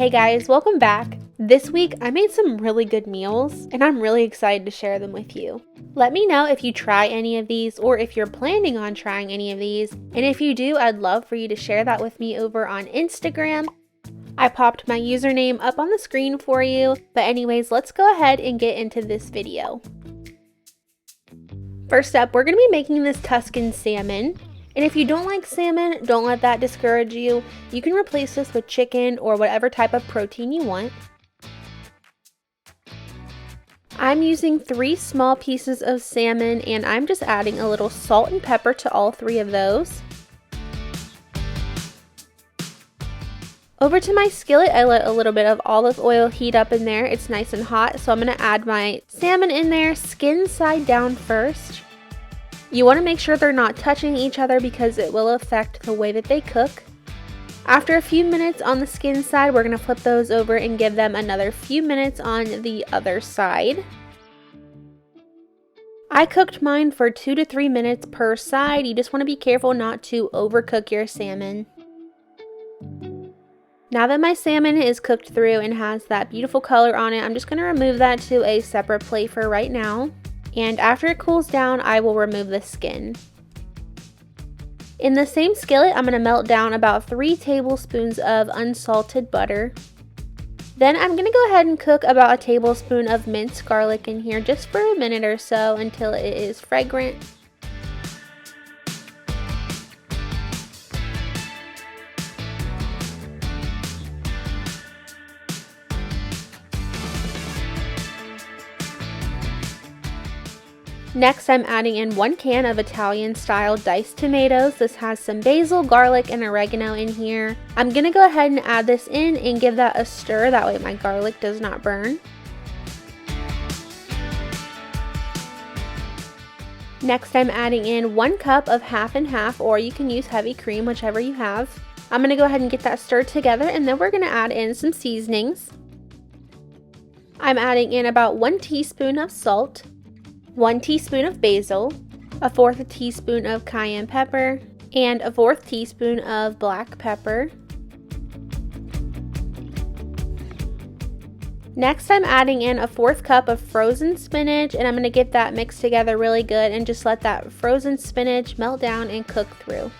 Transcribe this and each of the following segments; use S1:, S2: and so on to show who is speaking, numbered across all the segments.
S1: Hey guys, welcome back. This week I made some really good meals and I'm really excited to share them with you. Let me know if you try any of these or if you're planning on trying any of these, and if you do, I'd love for you to share that with me over on Instagram. I popped my username up on the screen for you, but anyways, let's go ahead and get into this video. First up, we're going to be making this Tuscan salmon. And if you don't like salmon, don't let that discourage you. You can replace this with chicken or whatever type of protein you want. I'm using 3 small pieces of salmon and I'm just adding a little salt and pepper to all 3 of those. Over to my skillet, I let a little bit of olive oil heat up in there. It's nice and hot, so I'm going to add my salmon in there, skin side down first. You want to make sure they're not touching each other because it will affect the way that they cook. After a few minutes on the skin side, we're going to flip those over and give them another few minutes on the other side. I cooked mine for 2 to 3 minutes per side. You just want to be careful not to overcook your salmon. Now that my salmon is cooked through and has that beautiful color on it, I'm just going to remove that to a separate plate for right now. And after it cools down, I will remove the skin. In the same skillet, I'm going to melt down about 3 tablespoons of unsalted butter. Then I'm going to go ahead and cook about a tablespoon of minced garlic in here just for a minute or so until it is fragrant. Next, I'm adding in 1 can of Italian-style diced tomatoes. This has some basil, garlic, and oregano in here. I'm going to go ahead and add this in and give that a stir. That way my garlic does not burn. Next, I'm adding in 1 cup of half and half, or you can use heavy cream, whichever you have. I'm going to go ahead and get that stirred together, and then we're going to add in some seasonings. I'm adding in about 1 teaspoon of salt, 1 teaspoon of basil, a 1/4 teaspoon of cayenne pepper, and a 1/4 teaspoon of black pepper. Next, I'm adding in a 1/4 cup of frozen spinach, and I'm going to get that mixed together really good and just let that frozen spinach melt down and cook through.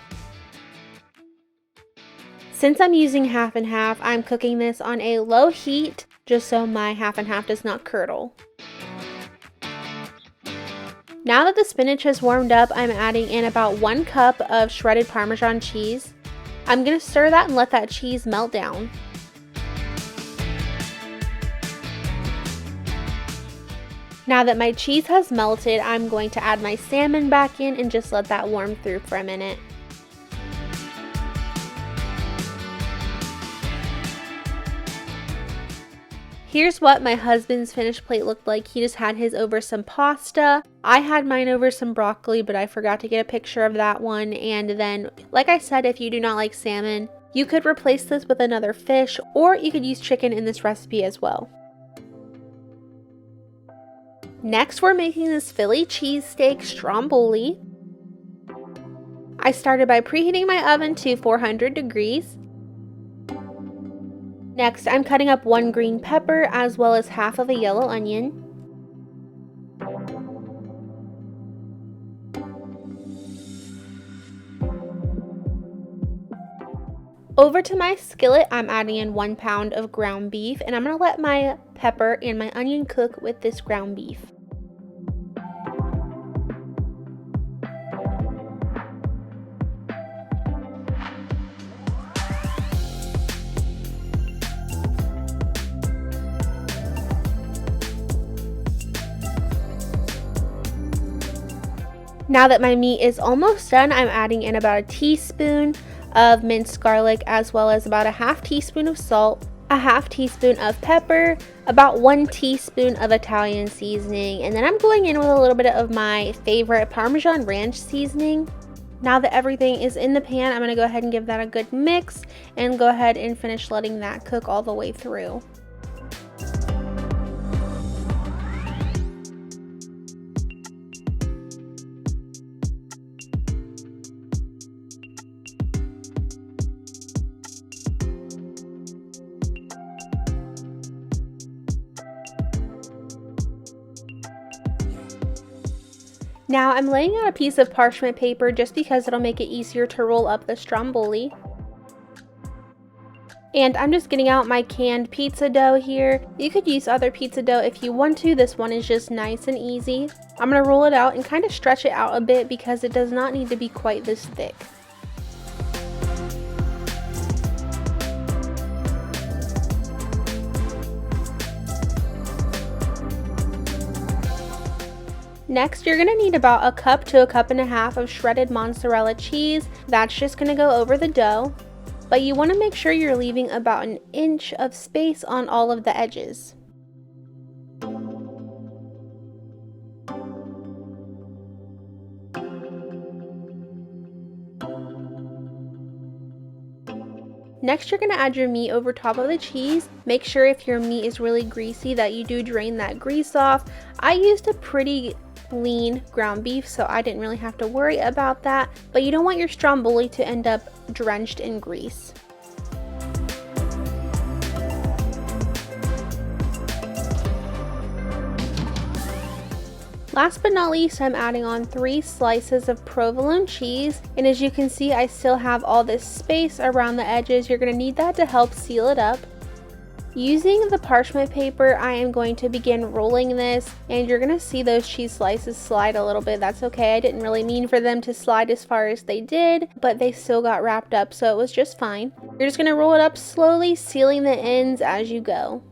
S1: Since I'm using half and half, I'm cooking this on a low heat just so my half and half does not curdle. Now that the spinach has warmed up, I'm adding in about 1 cup of shredded Parmesan cheese. I'm going to stir that and let that cheese melt down. Now that my cheese has melted, I'm going to add my salmon back in and just let that warm through for a minute. Here's what my husband's finished plate looked like. He just had his over some pasta. I had mine over some broccoli, but I forgot to get a picture of that one. And then, like I said, if you do not like salmon, you could replace this with another fish, or you could use chicken in this recipe as well. Next, we're making this Philly cheesesteak stromboli. I started by preheating my oven to 400 degrees. Next, I'm cutting up 1 green pepper as well as half of a yellow onion. Over to my skillet, I'm adding in 1 pound of ground beef, and I'm going to let my pepper and my onion cook with this ground beef. Now that my meat is almost done, I'm adding in about a teaspoon of minced garlic as well as about a 1/2 teaspoon of salt, a 1/2 teaspoon of pepper, about 1 teaspoon of Italian seasoning, and then I'm going in with a little bit of my favorite Parmesan ranch seasoning. Now that everything is in the pan, I'm going to go ahead and give that a good mix and go ahead and finish letting that cook all the way through. Now I'm laying out a piece of parchment paper just because it'll make it easier to roll up the stromboli. And I'm just getting out my canned pizza dough here. You could use other pizza dough if you want to. This one is just nice and easy. I'm going to roll it out and kind of stretch it out a bit because it does not need to be quite this thick. Next, you're going to need about a cup to a cup and a half of shredded mozzarella cheese. That's just going to go over the dough. But you want to make sure you're leaving about an inch of space on all of the edges. Next, you're going to add your meat over top of the cheese. Make sure if your meat is really greasy that you do drain that grease off. I used a pretty lean ground beef, so I didn't really have to worry about that, but you don't want your stromboli to end up drenched in grease. Last but not least, I'm adding on 3 slices of provolone cheese, and as you can see, I still have all this space around the edges. You're going to need that to help seal it up. Using the parchment paper, I am going to begin rolling this, and you're going to see those cheese slices slide a little bit. That's okay. I didn't really mean for them to slide as far as they did, but they still got wrapped up, so it was just fine. You're just going to roll it up slowly, sealing the ends as you go.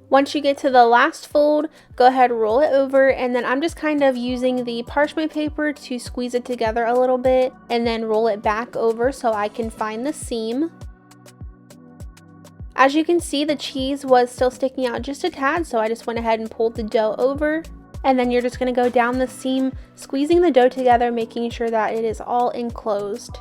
S1: Once you get to the last fold, go ahead, roll it over, and then I'm just kind of using the parchment paper to squeeze it together a little bit and then roll it back over so I can find the seam. As you can see, the cheese was still sticking out just a tad, so I just went ahead and pulled the dough over. And then you're just going to go down the seam, squeezing the dough together, making sure that it is all enclosed.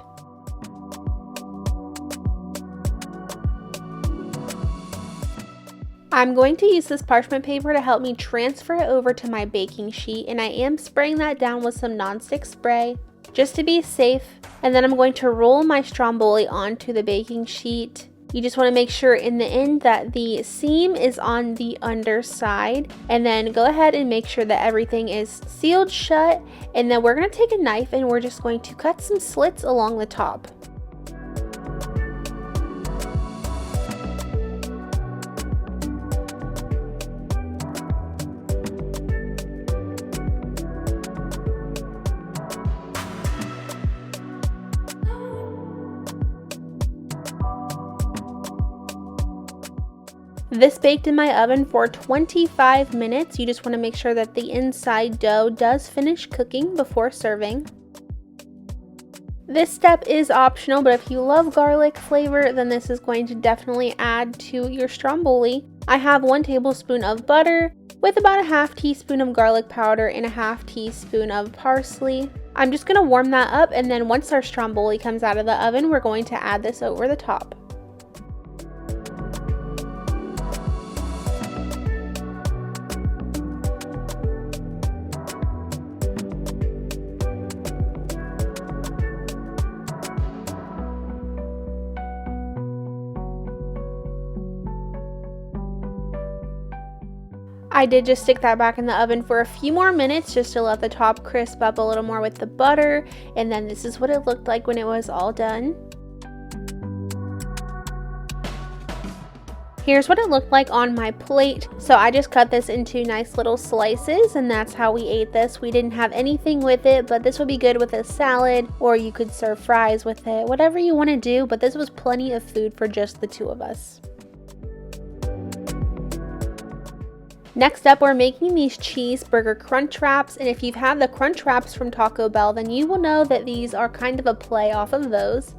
S1: I'm going to use this parchment paper to help me transfer it over to my baking sheet, and I am spraying that down with some nonstick spray just to be safe. And then I'm going to roll my stromboli onto the baking sheet. You just want to make sure in the end that the seam is on the underside, and then go ahead and make sure that everything is sealed shut. And then we're going to take a knife and we're just going to cut some slits along the top. This baked in my oven for 25 minutes. You just want to make sure that the inside dough does finish cooking before serving. This step is optional, but if you love garlic flavor, then this is going to definitely add to your stromboli. I have 1 tablespoon of butter with about a half teaspoon of garlic powder and a half teaspoon of parsley. I'm just going to warm that up, and then once our stromboli comes out of the oven, we're going to add this over the top. I did just stick that back in the oven for a few more minutes just to let the top crisp up a little more with the butter, and then this is what it looked like when it was all done. Here's what it looked like on my plate. So I just cut this into nice little slices, and that's how we ate this. We didn't have anything with it, but this would be good with a salad, or you could serve fries with it, whatever you want to do, but this was plenty of food for just the 2 of us. Next up, we're making these cheeseburger crunch wraps, and if you've had the crunch wraps from Taco Bell, then you will know that these are kind of a play off of those.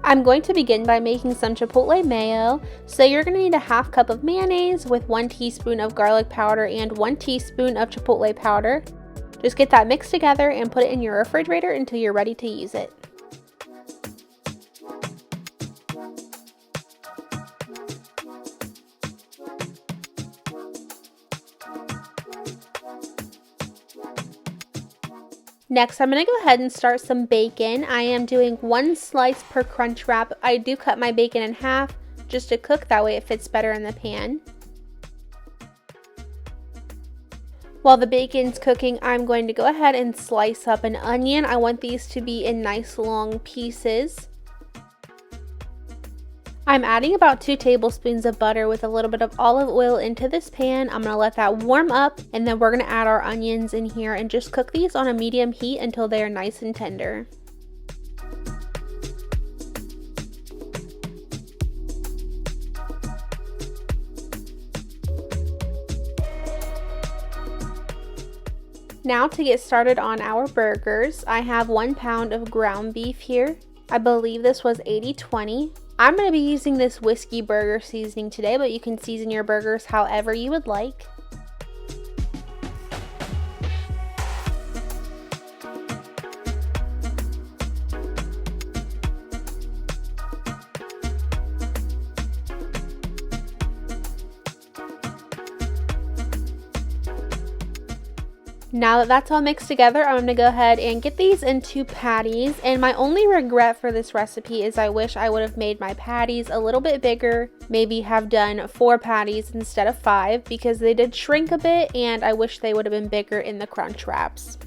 S1: I'm going to begin by making some chipotle mayo. So you're going to need a half cup of mayonnaise with 1 teaspoon of garlic powder and 1 teaspoon of chipotle powder. Just get that mixed together and put it in your refrigerator until you're ready to use it. Next, I'm going to go ahead and start some bacon. I am doing 1 slice per crunch wrap. I do cut my bacon in half just to cook, that way it fits better in the pan. While the bacon's cooking, I'm going to go ahead and slice up an onion. I want these to be in nice long pieces. I'm adding about 2 tablespoons of butter with a little bit of olive oil into this pan. I'm going to let that warm up, and then we're going to add our onions in here and just cook these on a medium heat until they are nice and tender. Now to get started on our burgers, I have 1 pound of ground beef here. I believe this was 80/20. I'm going to be using this whiskey burger seasoning today, but you can season your burgers however you would like. Now that that's all mixed together, I'm going to go ahead and get these into patties. And my only regret for this recipe is I wish I would have made my patties a little bit bigger. Maybe have done 4 patties instead of 5, because they did shrink a bit and I wish they would have been bigger in the crunch wraps.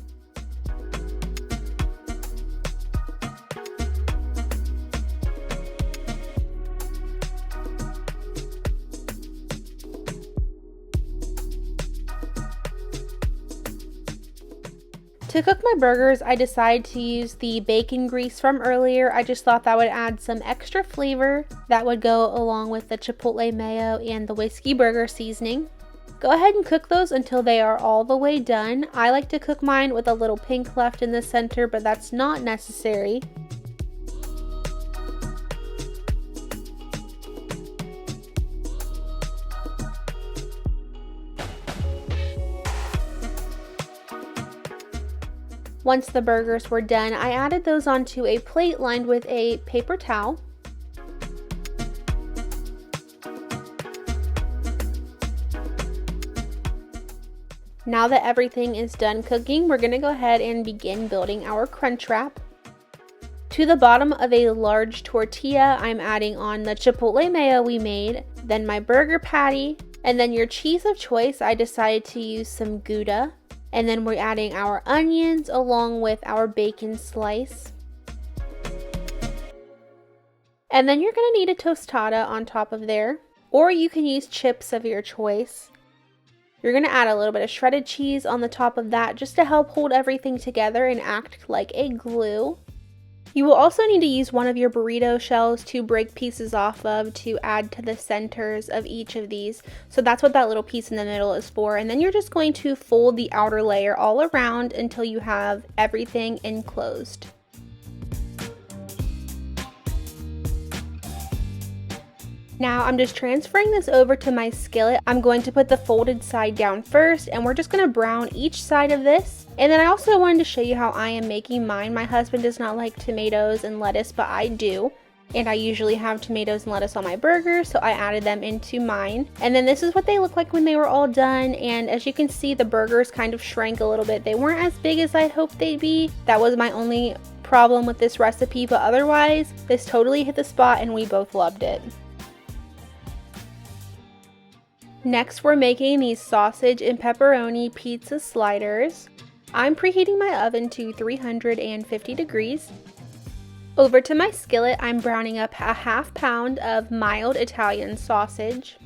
S1: To cook my burgers, I decided to use the bacon grease from earlier. I just thought that would add some extra flavor that would go along with the chipotle mayo and the whiskey burger seasoning. Go ahead and cook those until they are all the way done. I like to cook mine with a little pink left in the center, but that's not necessary. Once the burgers were done, I added those onto a plate lined with a paper towel. Now that everything is done cooking, we're going to go ahead and begin building our crunch wrap. To the bottom of a large tortilla, I'm adding on the chipotle mayo we made, then my burger patty, and then your cheese of choice. I decided to use some Gouda. And then we're adding our onions along with our bacon slice. And then you're going to need a tostada on top of there, or you can use chips of your choice. You're going to add a little bit of shredded cheese on the top of that just to help hold everything together and act like a glue. You will also need to use one of your burrito shells to break pieces off of to add to the centers of each of these. So that's what that little piece in the middle is for. And then you're just going to fold the outer layer all around until you have everything enclosed. Now I'm just transferring this over to my skillet. I'm going to put the folded side down first, and we're just going to brown each side of this. And then I also wanted to show you how I am making mine. My husband does not like tomatoes and lettuce, but I do. And I usually have tomatoes and lettuce on my burger, so I added them into mine. And then this is what they look like when they were all done. And as you can see, the burgers kind of shrank a little bit. They weren't as big as I hoped they'd be. That was my only problem with this recipe, but otherwise, this totally hit the spot and we both loved it. Next, we're making these sausage and pepperoni pizza sliders. I'm preheating my oven to 350 degrees. Over to my skillet, I'm browning up a ½ pound of mild Italian sausage.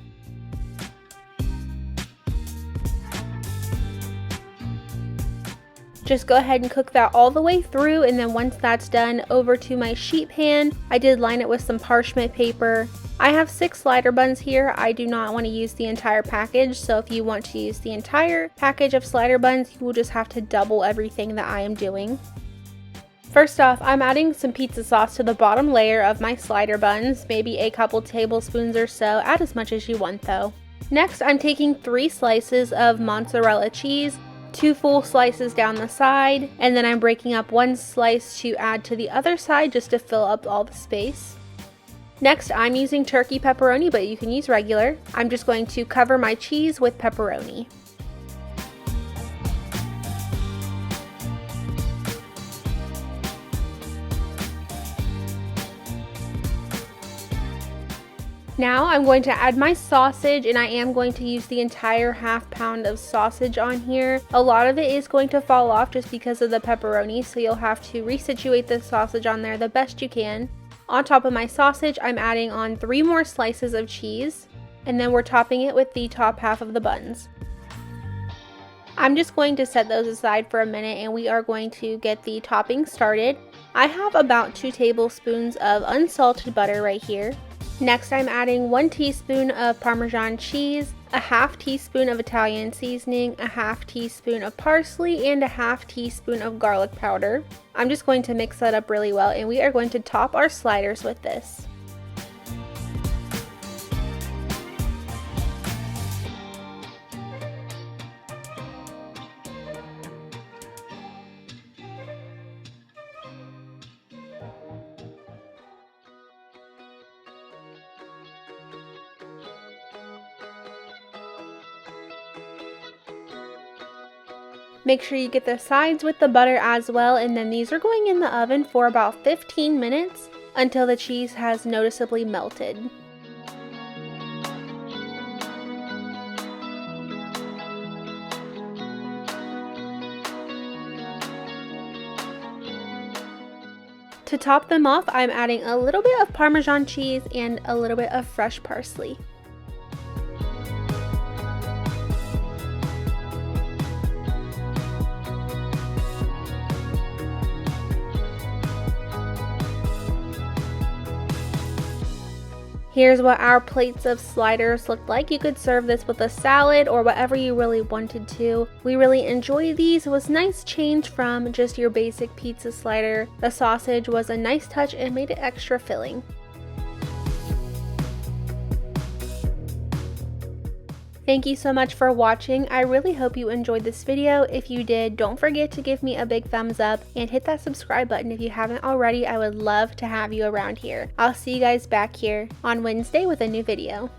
S1: Just go ahead and cook that all the way through, and then once that's done, over to my sheet pan. I did line it with some parchment paper. I have 6 slider buns here. I do not want to use the entire package, so if you want to use the entire package of slider buns, you will just have to double everything that I am doing. First off, I'm adding some pizza sauce to the bottom layer of my slider buns, maybe a couple tablespoons or so. Add as much as you want though. Next, I'm taking 3 slices of mozzarella cheese, 2 full slices down the side, and then I'm breaking up 1 slice to add to the other side just to fill up all the space. Next, I'm using turkey pepperoni, but you can use regular. I'm just going to cover my cheese with pepperoni. Now I'm going to add my sausage, and I am going to use the entire ½ pound of sausage on here. A lot of it is going to fall off just because of the pepperoni, so you'll have to resituate the sausage on there the best you can. On top of my sausage, I'm adding on 3 more slices of cheese, and then we're topping it with the top half of the buns. I'm just going to set those aside for a minute, and we are going to get the topping started. I have about 2 tablespoons of unsalted butter right here. Next, I'm adding 1 teaspoon of Parmesan cheese, a ½ teaspoon of Italian seasoning, a ½ teaspoon of parsley, and a ½ teaspoon of garlic powder. I'm just going to mix that up really well, and we are going to top our sliders with this. Make sure you get the sides with the butter as well, and then these are going in the oven for about 15 minutes until the cheese has noticeably melted. To top them off, I'm adding a little bit of Parmesan cheese and a little bit of fresh parsley. Here's what our plates of sliders look like. You could serve this with a salad or whatever you really wanted to. We really enjoy these. It was a nice change from just your basic pizza slider. The sausage was a nice touch and made it extra filling. Thank you so much for watching. I really hope you enjoyed this video. If you did, don't forget to give me a big thumbs up and hit that subscribe button if you haven't already. I would love to have you around here. I'll see you guys back here on Wednesday with a new video.